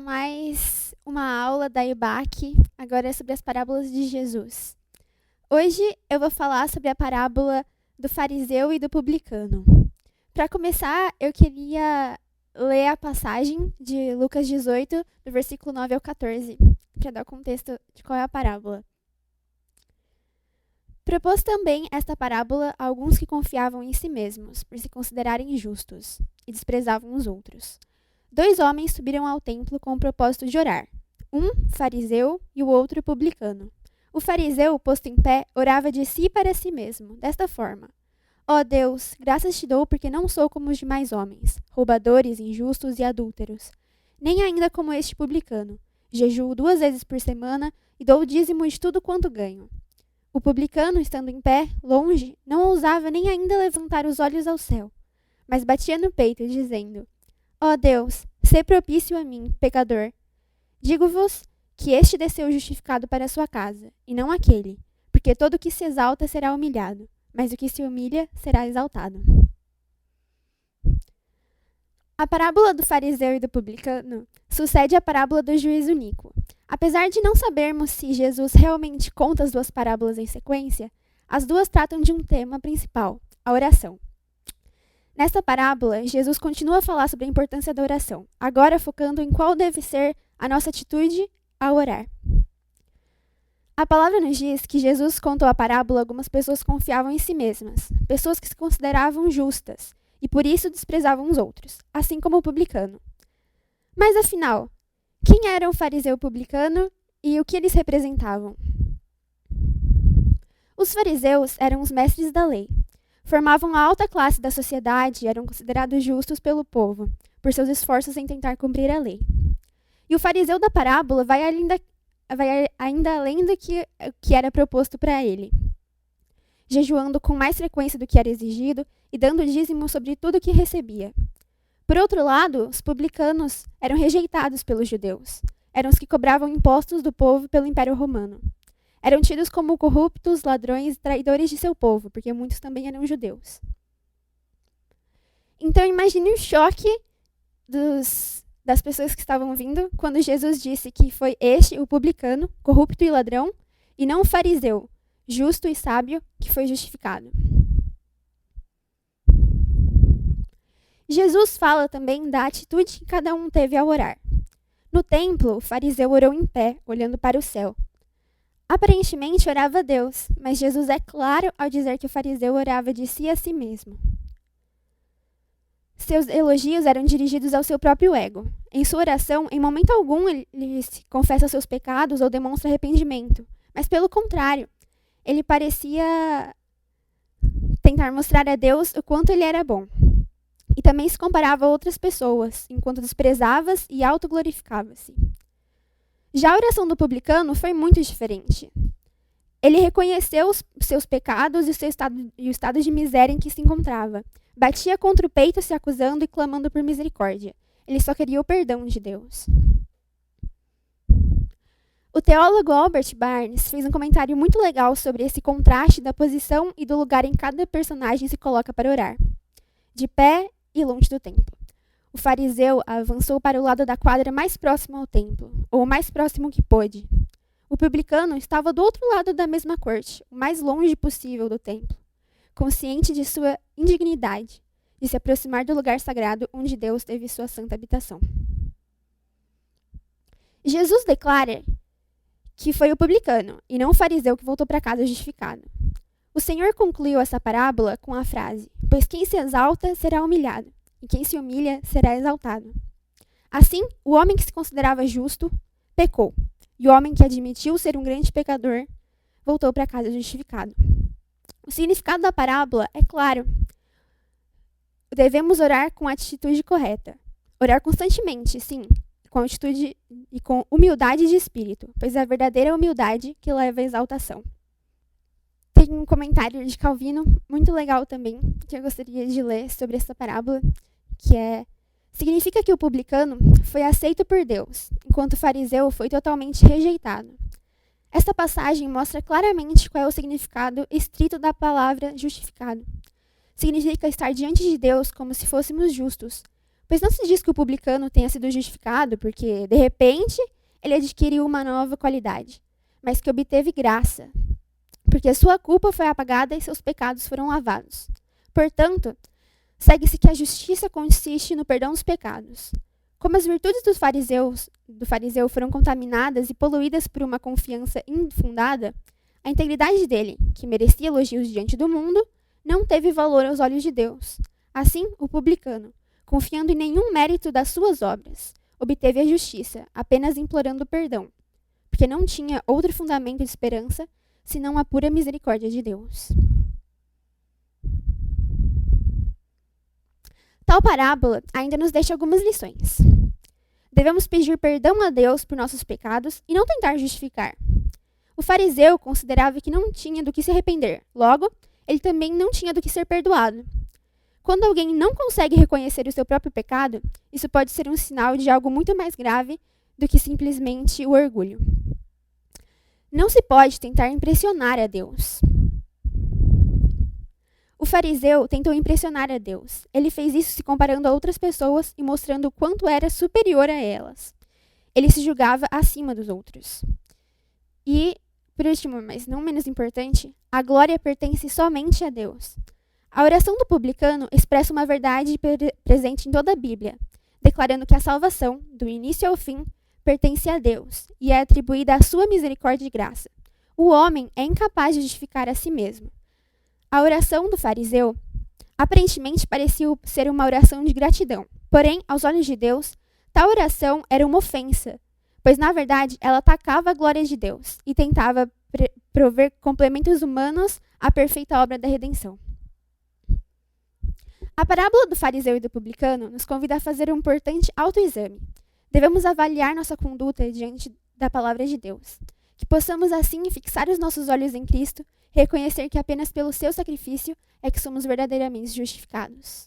mais uma aula da IBAC, agora é sobre as parábolas de Jesus. Hoje eu vou falar sobre a parábola do fariseu e do publicano. Para começar, eu queria ler a passagem de Lucas 18, do versículo 9 ao 14, para dar o contexto de qual é a parábola. Propôs também esta parábola a alguns que confiavam em si mesmos, por se considerarem justos, e desprezavam os outros. 2 homens subiram ao templo com o propósito de orar, um fariseu e o outro publicano. O fariseu, posto em pé, orava de si para si mesmo, desta forma: Ó Deus, graças te dou porque não sou como os demais homens, roubadores, injustos e adúlteros, nem ainda como este publicano. Jejuo 2 vezes por semana e dou o dízimo de tudo quanto ganho. O publicano, estando em pé, longe, não ousava nem ainda levantar os olhos ao céu, mas batia no peito, dizendo: Ó Deus, sê propício a mim, pecador. Digo-vos que este desceu justificado para a sua casa, e não aquele, porque todo o que se exalta será humilhado, mas o que se humilha será exaltado. A parábola do fariseu e do publicano sucede à parábola do juiz uníquo. Apesar de não sabermos se Jesus realmente conta as 2 parábolas em sequência, as 2 tratam de um tema principal, a oração. Nesta parábola, Jesus continua a falar sobre a importância da oração, agora focando em qual deve ser a nossa atitude ao orar. A palavra nos diz que Jesus contou a parábola a algumas pessoas que confiavam em si mesmas, pessoas que se consideravam justas, e por isso desprezavam os outros, assim como o publicano. Mas afinal, quem era o fariseu publicano e o que eles representavam? Os fariseus eram os mestres da lei. Formavam a alta classe da sociedade e eram considerados justos pelo povo, por seus esforços em tentar cumprir a lei. E o fariseu da parábola vai ainda além do que era proposto para ele, jejuando com mais frequência do que era exigido e dando dízimo sobre tudo o que recebia. Por outro lado, os publicanos eram rejeitados pelos judeus. Eram os que cobravam impostos do povo pelo Império Romano. Eram tidos como corruptos, ladrões e traidores de seu povo, porque muitos também eram judeus. Então imagine o choque das pessoas que estavam vindo quando Jesus disse que foi este, o publicano, corrupto e ladrão, e não o fariseu, justo e sábio, que foi justificado. Jesus fala também da atitude que cada um teve ao orar. No templo, o fariseu orou em pé, olhando para o céu. Aparentemente orava a Deus, mas Jesus é claro ao dizer que o fariseu orava de si a si mesmo. Seus elogios eram dirigidos ao seu próprio ego. Em sua oração, em momento algum, ele confessa seus pecados ou demonstra arrependimento, mas pelo contrário, ele parecia tentar mostrar a Deus o quanto ele era bom. E também se comparava a outras pessoas, enquanto desprezava-se e autoglorificava-se. Já a oração do publicano foi muito diferente. Ele reconheceu os seus pecados e o estado de miséria em que se encontrava. Batia contra o peito se acusando e clamando por misericórdia. Ele só queria o perdão de Deus. O teólogo Albert Barnes fez um comentário muito legal sobre esse contraste da posição e do lugar em que cada personagem se coloca para orar. De pé e longe do templo. O fariseu avançou para o lado da quadra mais próximo ao templo, ou o mais próximo que pôde. O publicano estava do outro lado da mesma corte, o mais longe possível do templo, consciente de sua indignidade, de se aproximar do lugar sagrado onde Deus teve sua santa habitação. Jesus declara que foi o publicano, e não o fariseu que voltou para casa justificado. O Senhor concluiu essa parábola com a frase: Pois quem se exalta será humilhado, e quem se humilha será exaltado. Assim, o homem que se considerava justo pecou, e o homem que admitiu ser um grande pecador voltou para casa justificado. O significado da parábola é claro. Devemos orar com a atitude correta. Orar constantemente, sim, com atitude e com humildade de espírito, pois é a verdadeira humildade que leva à exaltação. Tem um comentário de Calvino muito legal também, que eu gostaria de ler sobre essa parábola, que significa que o publicano foi aceito por Deus, enquanto o fariseu foi totalmente rejeitado. Esta passagem mostra claramente qual é o significado estrito da palavra justificado. Significa estar diante de Deus como se fôssemos justos, Pois não se diz que o publicano tenha sido justificado porque, de repente, ele adquiriu uma nova qualidade, mas que obteve graça, porque sua culpa foi apagada e seus pecados foram lavados. Portanto, segue-se que a justiça consiste no perdão dos pecados. Como as virtudes do fariseu foram contaminadas e poluídas por uma confiança infundada, a integridade dele, que merecia elogios diante do mundo, não teve valor aos olhos de Deus. Assim, o publicano, confiando em nenhum mérito das suas obras, obteve a justiça, apenas implorando perdão, porque não tinha outro fundamento de esperança senão a pura misericórdia de Deus. Tal parábola ainda nos deixa algumas lições. Devemos pedir perdão a Deus por nossos pecados e não tentar justificar. O fariseu considerava que não tinha do que se arrepender, logo, ele também não tinha do que ser perdoado. Quando alguém não consegue reconhecer o seu próprio pecado, isso pode ser um sinal de algo muito mais grave do que simplesmente o orgulho. Não se pode tentar impressionar a Deus. O fariseu tentou impressionar a Deus. Ele fez isso se comparando a outras pessoas e mostrando o quanto era superior a elas. Ele se julgava acima dos outros. E, por último, mas não menos importante, a glória pertence somente a Deus. A oração do publicano expressa uma verdade presente em toda a Bíblia, declarando que a salvação, do início ao fim, pertence a Deus e é atribuída à sua misericórdia e graça. O homem é incapaz de justificar a si mesmo. A oração do fariseu aparentemente parecia ser uma oração de gratidão, porém, aos olhos de Deus, tal oração era uma ofensa, pois, na verdade, ela atacava a glória de Deus e tentava prover complementos humanos à perfeita obra da redenção. A parábola do fariseu e do publicano nos convida a fazer um importante autoexame. Devemos avaliar nossa conduta diante da palavra de Deus. Que possamos, assim, fixar os nossos olhos em Cristo, reconhecer que apenas pelo seu sacrifício é que somos verdadeiramente justificados.